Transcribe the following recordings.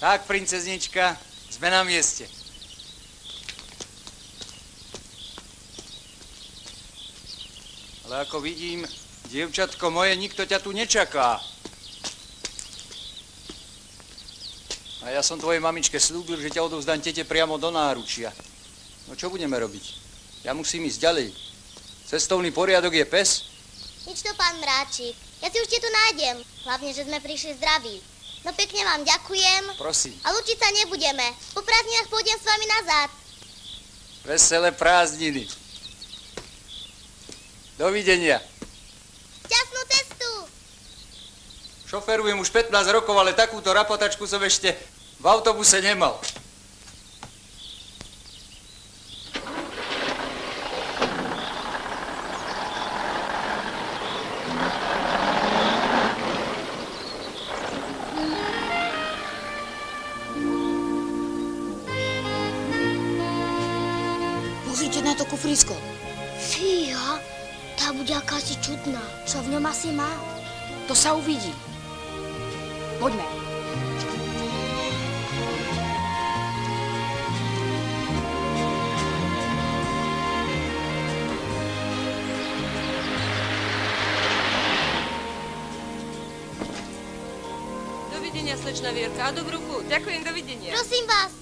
Tak, princeznička, sme na mieste. Ale ako vidím, dievčatko moje, nikto ťa tu nečaká. A ja som tvojej mamičke slúbil, že ťa odovzdám tete priamo do náručia. No čo budeme robiť? Ja musím ísť ďalej. Cestovný poriadok je pes? Nič to, pán Mráčik. Ja si už tu nájdem. Hlavne, že sme prišli zdraví. No pekne vám ďakujem. Prosím. A lúčiť sa nebudeme. Po prázdninách pôjdem s vami nazad. Veselé prázdniny. Dovidenia. Šťastnú cestu. Šoferujem už 15 rokov, ale takúto rapotačku som ešte v autobuse nemal. Pozrite na to kufrísko. Fíha, tá bude akási čudná. Čo v ňom asi má? To sa uvidí. Poďme. Dovidenia, slečna Vierka. A dobrú chuť. Ďakujem, dovidenia. Prosím vás.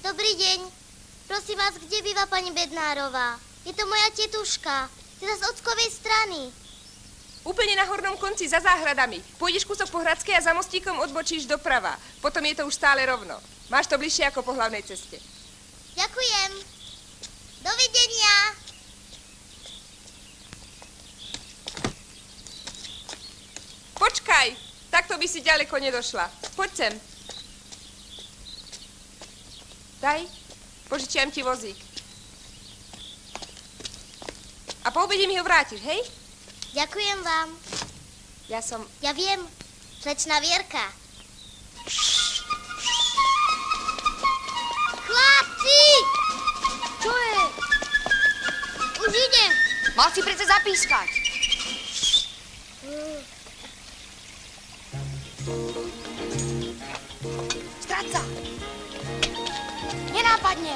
Dobrý deň. Prosím vás, kde býva pani Bednárová? Je to moja tetuška. Teda z ockovej strany. Úplne na hornom konci, za záhradami. Pôjdeš kúsok po Hradskej a za mostíkom odbočíš doprava. Potom je to už stále rovno. Máš to bližšie ako po hlavnej ceste. Ďakujem. Dovidenia. Počkaj, takto by si ďaleko nedošla. Poď sem. Daj, požičiam ti vozík. A po obede mi ho vrátiš, hej? Ďakujem vám. Ja viem, slečna Vierka. Chlapci! Čo je? Už ide. Mal si predsa zapískať. Stráť sa. Nenápadne.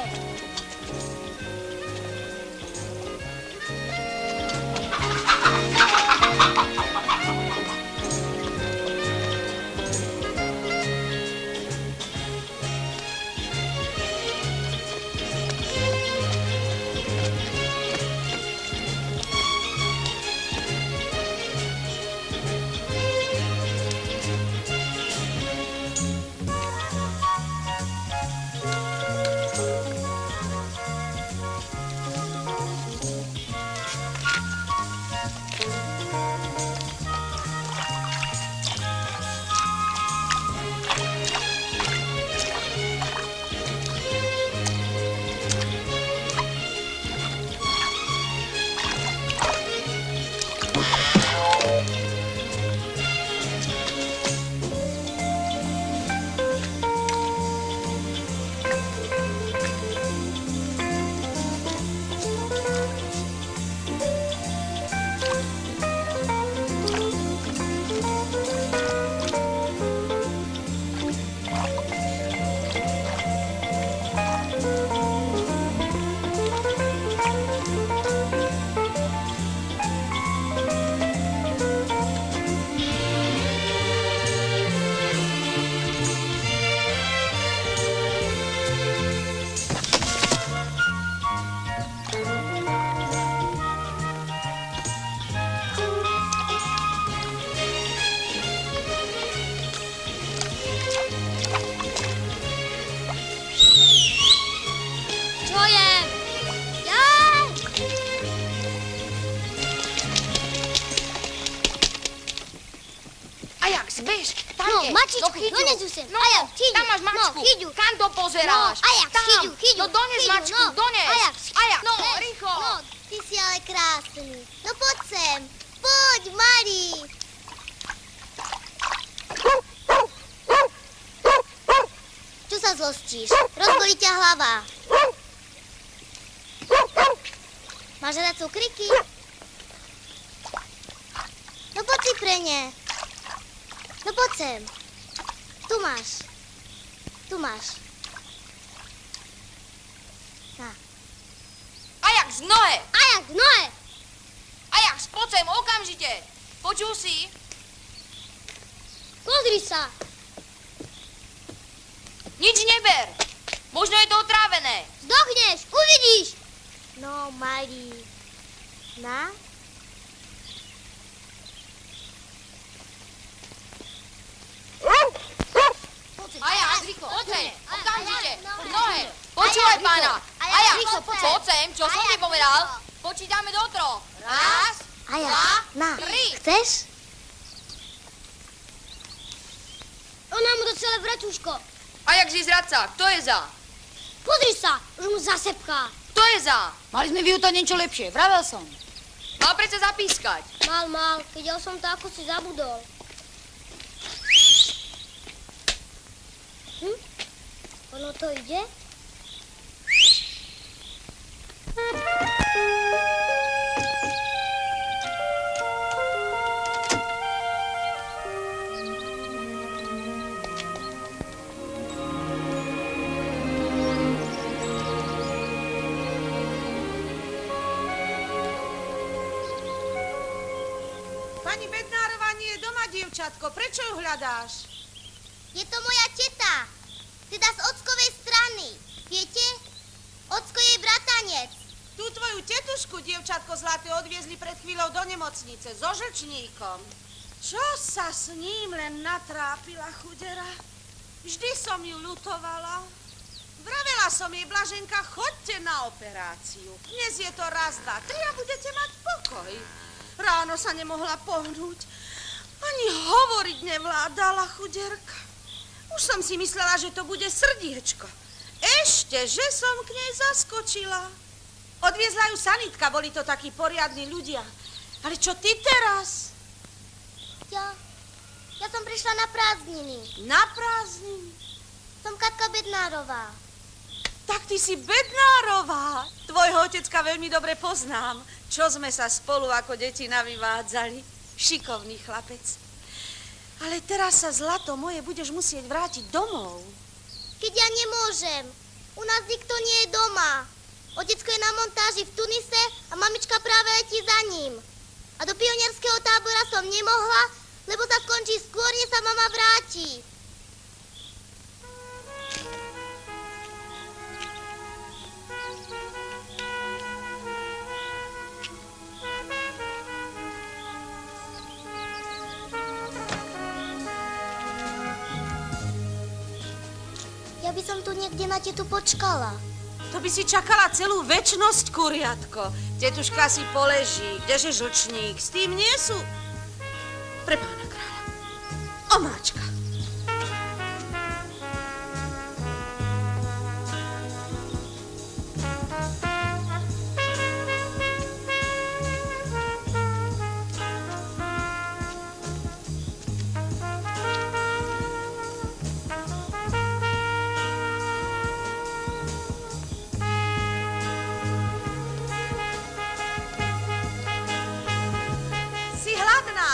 Ajaxičku, No, chyťu. donesu sem. No, Ajax, chyťu. tam máš mačku. No, chyťu. Kam to pozeráš? No, Ajax, tam. chyťu, chyťu. No, dones chyťu, mačku, no. dones. Ajax, Ajax, no, Dnes. rýchlo. No, ty si ale krásny. No poď sem. Poď, malý. Čo sa zlostíš? Rozbolí ťa hlava. Máš rád cukriky? No poď si pre ne. No poď sem. Tu máš. Tu máš. Na. Ajax, v nohe. Ajax, nohe. Ajax, poď sem, okamžite. Počul si? Pozri sa. Nič neber. Možno je to otrávené. Zdochneš, uvidíš. No, malý. Na. Ajax, rýchlo, poď sem, Ajax, okamžite. Ajax, V no. nohe. Počúvaj pána. Ajax, Ajax, rýchlo, poď sem. poď sem, čo som Ajax, ti povedal. rýchlo. Počítame do 3. Raz, Ajax, dva, na. 3. Chceš? Ona mu do celé vračuško. Ajax je zradca, kto je za? Pozri sa, už mu zasepká. Kto je za? Mali sme vyhutať niečo lepšie, vravel som. Mal predsa zapískať. Mal, keď som to, ako si zabudol. Ono to ide? Pani Bednárová nie je doma, dievčatko. Prečo ju hľadáš? Je to moja teta, teda z ockovej strany. Viete? Ocko jej bratanec. Tú tvoju tetušku, dievčatko zlaté, odviezli pred chvíľou do nemocnice so žlčníkom. Čo sa s ním len natrápila, chudera? Vždy som ju ľutovala. Vravela som jej, Blaženka, choďte na operáciu. Dnes je to raz, dva, tri a budete mať pokoj. Ráno sa nemohla pohnúť. Ani hovoriť nevládala, chuderka. Už som si myslela, že to bude srdiečko. Ešte, že som k nej zaskočila. Odviezla ju sanitka, boli to takí poriadni ľudia. Ale čo ty teraz? Ja som prišla na prázdniny. Na prázdniny? Som Katka Bednárová. Tak ty si Bednárová. Tvojho otecka veľmi dobre poznám. Čo sme sa spolu ako deti navyvádzali. Šikovný chlapec. Ale teraz sa, zlato moje, budeš musieť vrátiť domov. Keď ja nemôžem. U nás nikto nie je doma. Otecko je na montáži v Tunise a mamička práve letí za ním. A do pionierského tábora som nemohla, lebo sa skončí skôr, než sa mama vráti. Ja by som tu niekde na tetu počkala. To by si čakala celú večnosť, kuriatko. Tetuška si poleží, kdeže žlčník, s tým nie sú... Pre pána kráľa. Omáčka.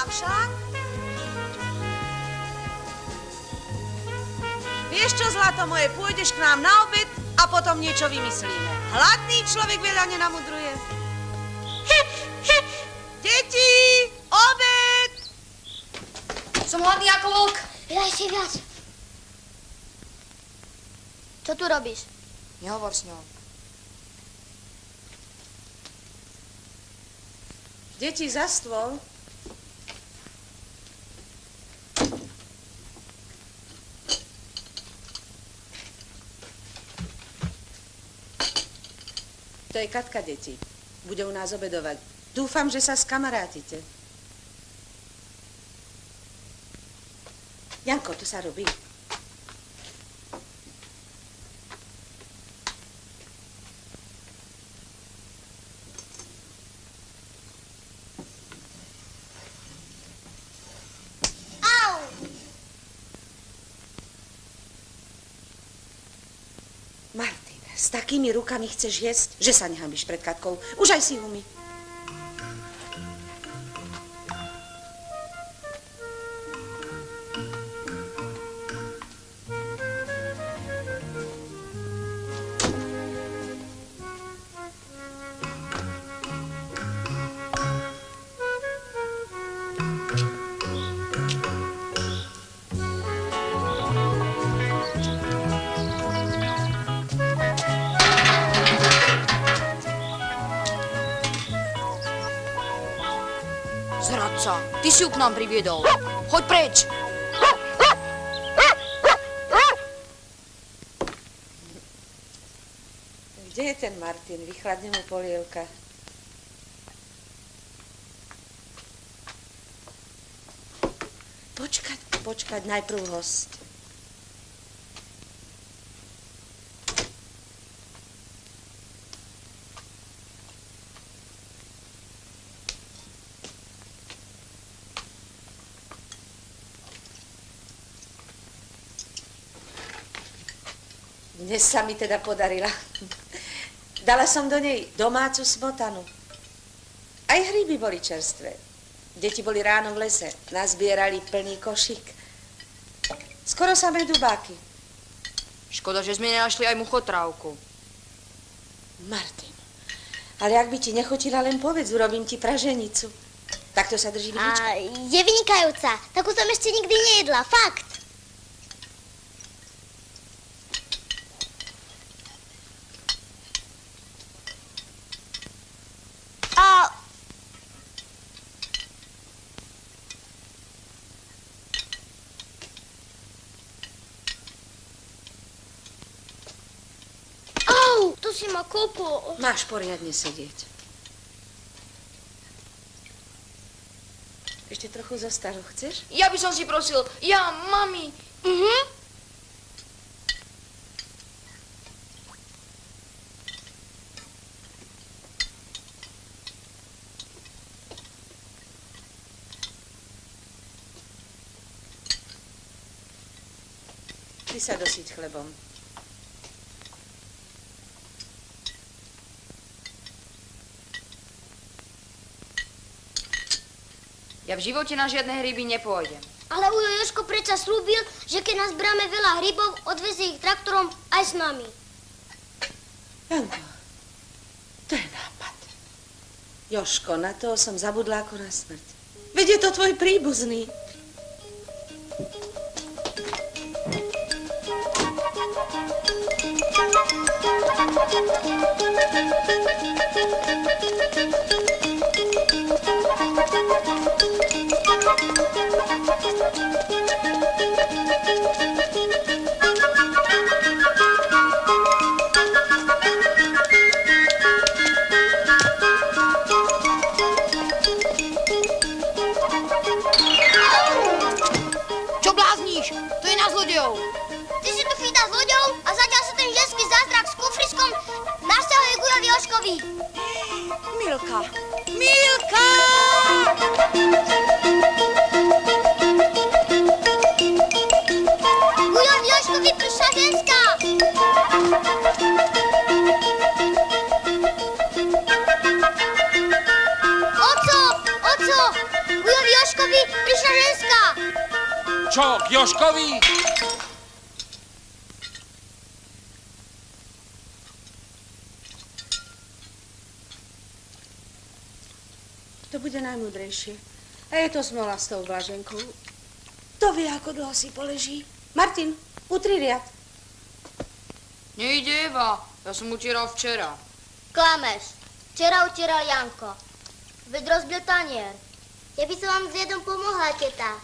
Však? Vieš čo, zlato moje, pôjdeš k nám na obed a potom niečo vymyslíme. Hladný človek veľa nenamudruje. Deti, obed! Som hladný ako vlk. Ja ešte viac. Čo tu robíš? Nehovor s ňou. Deti, za stôl. To je Katka, deti. Bude u nás obedovať. Dúfam, že sa skamarátite. Janko, to sa robí. Martin, s takými rukami chceš jesť, že sa nehanbíš pred Katkou. Už aj si umí. Zradca, ty si ju k nám priviedol. Choď preč. Kde je ten Martin? Vychladne mu polievka. Počkať, najprv host. Dnes sa mi teda podarila. Dala som do nej domácu smotanu. Aj hríby boli čerstvé. Deti boli ráno v lese. Nazbierali plný košík. Skoro samé dubáky. Škoda, že sme nenašli aj muchotrávku. Martin, ale ak by ti nechutila, len povedz, urobím ti praženicu. Takto sa drží vidlička. Je vynikajúca. Takú som ešte nikdy nejedla, fakt. To si ma kopol. Máš poriadne sedieť. Ešte trochu zostalo, chceš? Ja by som si prosil, mami. Ty sa dosyť chlebom. Ja v živote na žiadne hryby nepôjdem. Ale ujo Jožko predsa slúbil, že keď nazbráme veľa hrybov, odvezie ich traktorom aj s nami. Janko, to je nápad. Jožko, na toho som zabudla ako na smrť. Veď je to tvoj príbuzný. Čo blázníš? To je na zlodejov. Ty si tu chvíta zloďov a zatiaľ sa ten ženský zázrak s kufriskom nasťahuje k ujovi Jožkovi. Milka! Milka! K ujovi Jožkovi prišla ženská. Oco, k ujovi Jožkovi prišla ženská. Čo, k Jožkovi? To bude najmúdrejšie. A je to smola s tou Blaženkou. Kto vie, ako dlho si poleží? Martin, utri riad. Nejde, Eva. Ja som utieral včera. Klameš. Včera utieral Janko. Veď rozbil tanier. Ja by som vám s jedom pomohla, teta.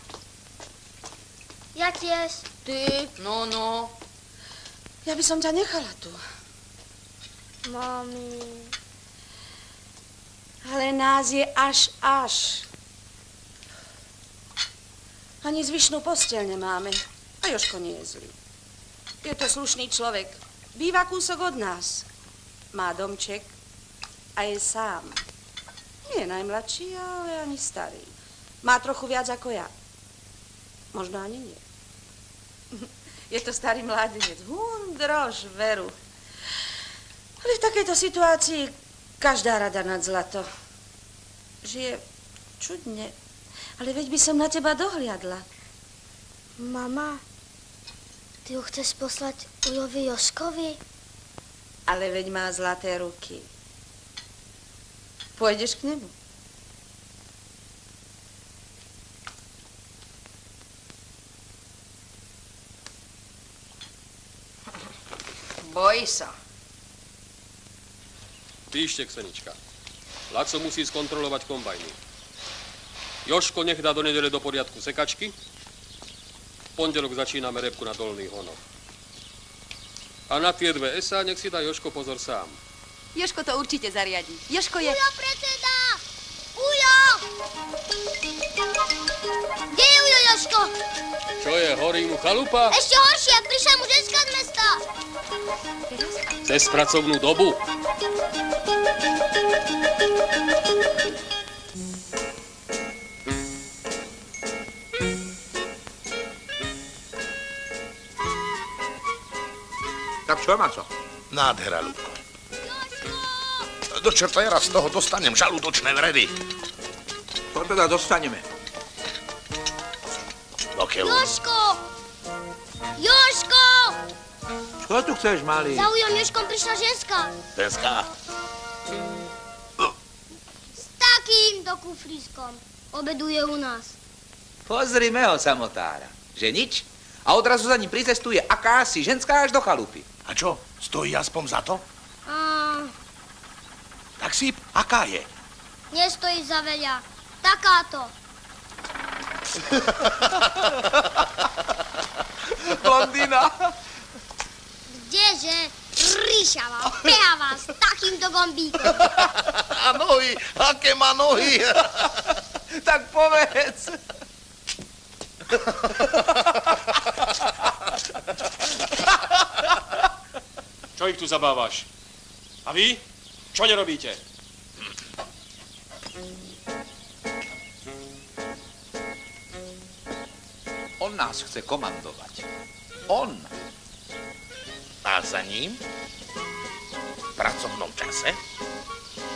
Ja tiež. Ty? No. Ja by som ťa nechala tu. Mami. Ale nás je až. Ani zvyšnú posteľ nemáme. A Jožko nie je zlý. Je to slušný človek. Býva kúsok od nás. Má domček a je sám. Nie je najmladší, ale ani starý. Má trochu viac ako ja. Možno ani nie. Je to starý mladenec. Hundrož, veru. Ale v takejto situácii každá rada nad zlato. Žije čudne. Ale veď by som na teba dohliadla. Mama, ty ho chceš poslať Ujovi Jožkovi? Ale veď má zlaté ruky. Pôjdeš k nemu? Bojí sa. Píšte, Ksenička. Laco musí skontrolovať kombajny. Jožko nech dá do nedele do poriadku sekačky. V pondelok začíname repku na dolných honoch. A na tie dve SA nech si dá Jožko pozor sám. Jožko to určite zariadi. Jožko je... Ujo, predseda! Ujo! Kde je Ujo, Jožko? Čo je, horí mu chalupa? Ešte horšie, prišla mu ženská z mesta. Cez pracovnú dobu. Tak čo, Maco? Nádhera, Ľubko. Do čerta ja raz z toho dostanem žalúdočné vredy. To teda dostaneme. Do keľu. Jožko! Jožko! Čo tu chceš, malý? Za Ujom Jožkom prišla ženská. Ženská. S takýmto kufrískom. Obeduje u nás. Pozrime ho, samotára. Že nič? A odrazu za ním pricestuje akási ženská až do chalupy. A čo, stojí aspoň za to? A... Tak si, aká je? Nestojí za veľa. Takáto. Blondína. Kdeže? Ríšava, behavá s takýmto gombíkom. A nohy, aké má nohy? Tak povedz. Čo ich tu zabávaš? A vy? Čo nerobíte? On nás chce komandovať. On. A za ním? V pracovnom čase?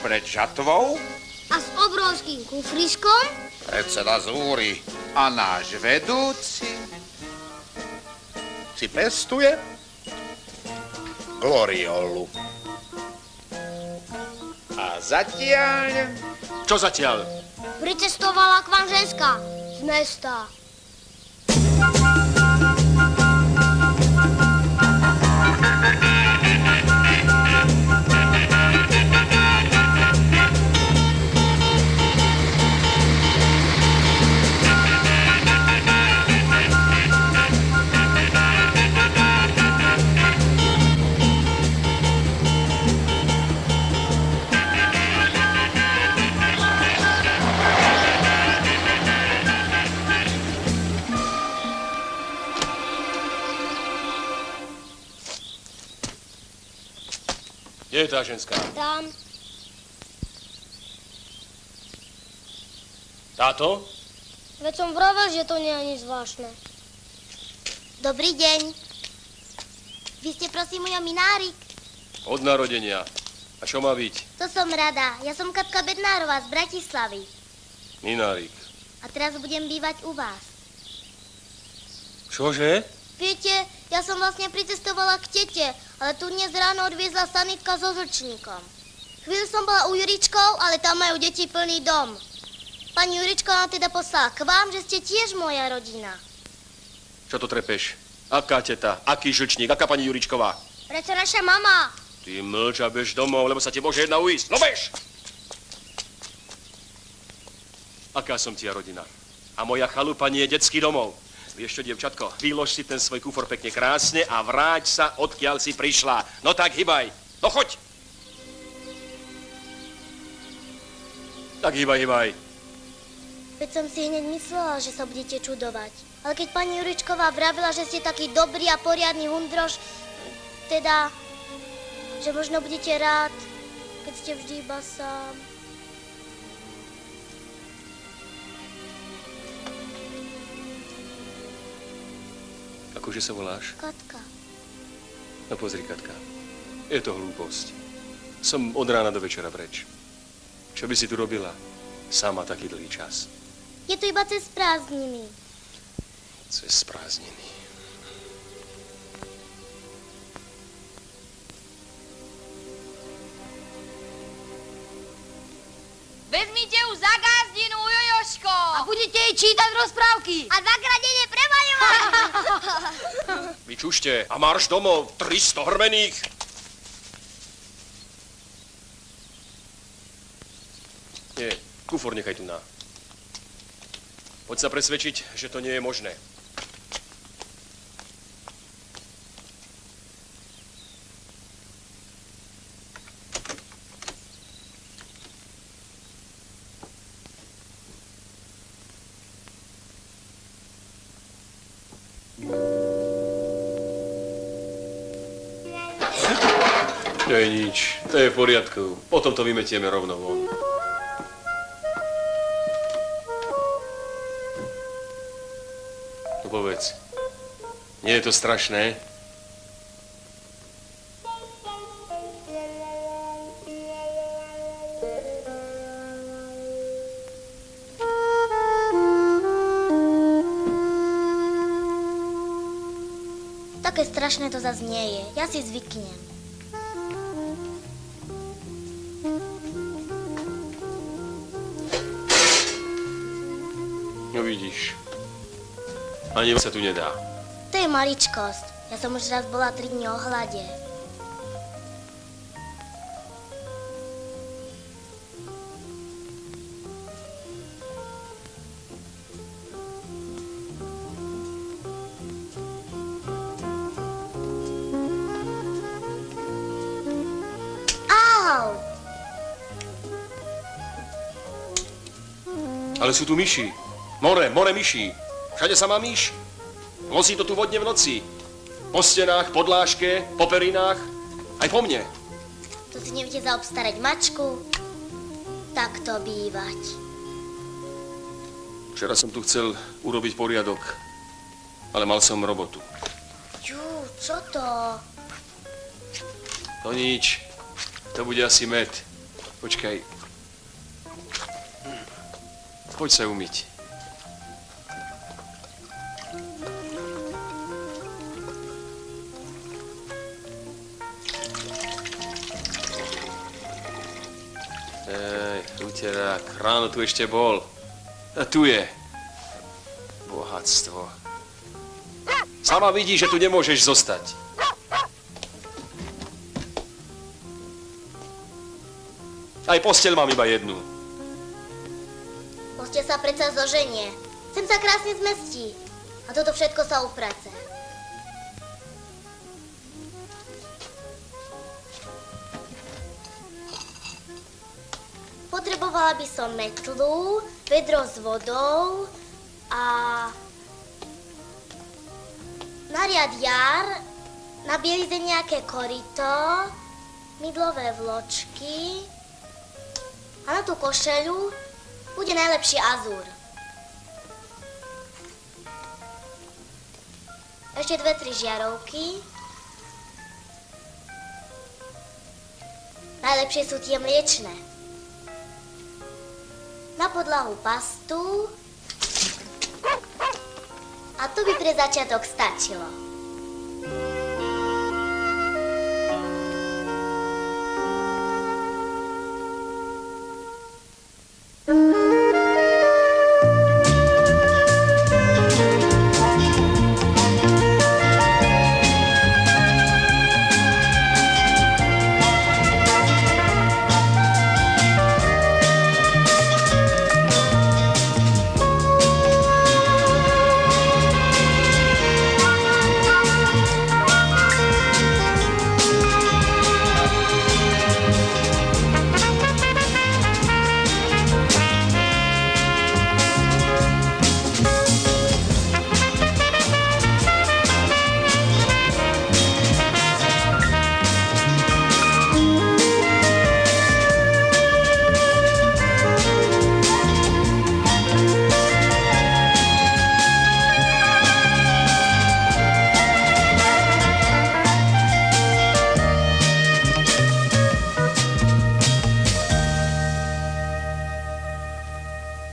Pred žatvou A s obrovským kufrískom? Predseda zúri. a náš vedúci Si pestuje? Gloriolu. a zatiaľ Čo zatiaľ? Pricestovala k vám ženská z mesta. Kde je tá ženská? Tam. Táto? Veď som vravel, že to nie je ani zvláštne. Dobrý deň. Vy ste prosím môj minárik? Od narodenia. A čo má byť? To som rada. Ja som Katka Bednárová z Bratislavy. Minárik. A teraz budem bývať u vás. Čože? Viete, ja som vlastne pricestovala k tete, ale tu dnes ráno odviezla sanitka so zrčníkom. Chvíľu som bola u Juričkov, ale tam majú deti plný dom. Pani Jurička nám teda poslala k vám, že ste tiež moja rodina. Čo to trepeš? Aká teta? Aký žlčník? Aká pani Juričková? Prečo naša mama? Ty mlč a bež domov, lebo sa ti môže jedna uísť. No bež! Aká som tia rodina? A moja chalupa nie je detský domov. Vieš čo, dievčatko, vylož si ten svoj kufor pekne krásne a vráť sa, odkiaľ si prišla. No tak hýbaj. No choď! Tak hýbaj, hýbaj. Veď som si hneď myslela, že sa budete čudovať. Ale keď pani Juričková vravila, že ste taký dobrý a poriadny hundroš, teda, že možno budete rád, keď ste vždy iba sám. Akože sa voláš? Katka. No pozri, Katka. Je to hlúposť. Som od rána do večera preč. Čo by si tu robila? Sama taký dlhý čas. Je to iba cez prázdniny. Cez prázdniny. Vezmite ju za gazdinu, Jojoško. A budete jej čítať rozprávky. A za kradenie premaľovať. Vyčušte a marš domov, 300 hrmených. Nie, kufor nechaj tu na. Poď sa presvedčiť, že to nie je možné. To je nič, to je v poriadku. Potom to vymetieme rovno von. No povedz, nie je to strašné? Také strašné to zase nie je. Ja si zvyknem. No vidíš, ani sa tu nedá. To je maličkosť. Ja som už raz bola 3 dni o hlade. Au! Ale sú tu myši. More myší. Všade sa má myš. Lozí to tu vodne v noci. Po stenách, podlážke, po perinách, aj po mne. To si neviete zaobstarať mačku? Tak to bývať. Včera som tu chcel urobiť poriadok, ale mal som robotu. Jú, čo to? To nič. To bude asi med. Počkaj. Poď sa umyť. Uterák, ráno tu ešte bol. A tu je. Bohatstvo. Sama vidí, že tu nemôžeš zostať. Aj posteľ mám iba jednu. Posteľ sa predsa zoženie. Sem sa krásne zmestí. A toto všetko sa uprace. Potrebovala by som metlu, vedro s vodou a na riad jar, na bielize nejaké korito, mydlové vločky a na tú košeľu bude najlepší azúr. Ešte 2-3 žiarovky. Najlepšie sú tie mliečne. Na podlahu pastu a to by pre začiatok stačilo.